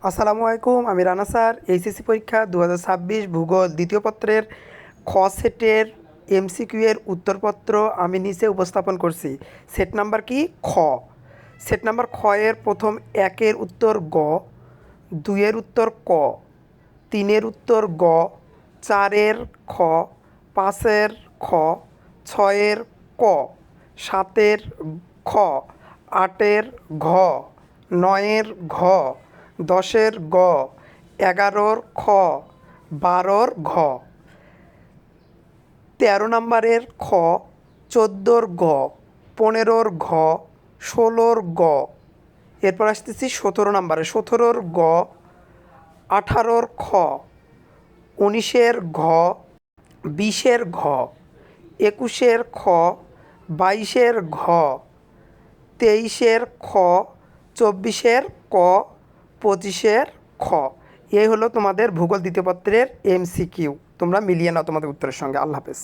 আসসালামু আলাইকুম, আমি রানা স্যার। এইচএসসি পরীক্ষা 2026 ভূগোল দ্বিতীয় পত্রের খ সেটের এমসিকিউ এর উত্তরপত্র আমি নিচে উপস্থাপন করছি। সেট নাম্বার কি? খ। সেট নাম্বার খ এর প্রথম একের উত্তর গ, দুইয়ের উত্তর ক, তিনের উত্তর গ, চারের খ, পাঁচের খ, ছয়ের ক, সাতের খ, আটের ঘ, নয়ের ঘ, দশের গ, এগারোর খ, বারোর ঘ, 13 নম্বরের খ, 14-র গ, 15-র ঘ, 16-র গ। এরপর আসতেছি 17 নম্বরে, 17-র গ, 18-র খ, 19-এর ঘ, 20-এর ঘ, 21-এর খ, 22-এর ঘ, 23-এর খ, 24-এর ক, 25-এর খ। এই হলো তোমাদের ভূগোল দ্বিতীয় পত্রের এমসিকিউ। তোমরা মিলিয়ে নাও তোমাদের উত্তরের সঙ্গে। আল্লাহ হাফেজ।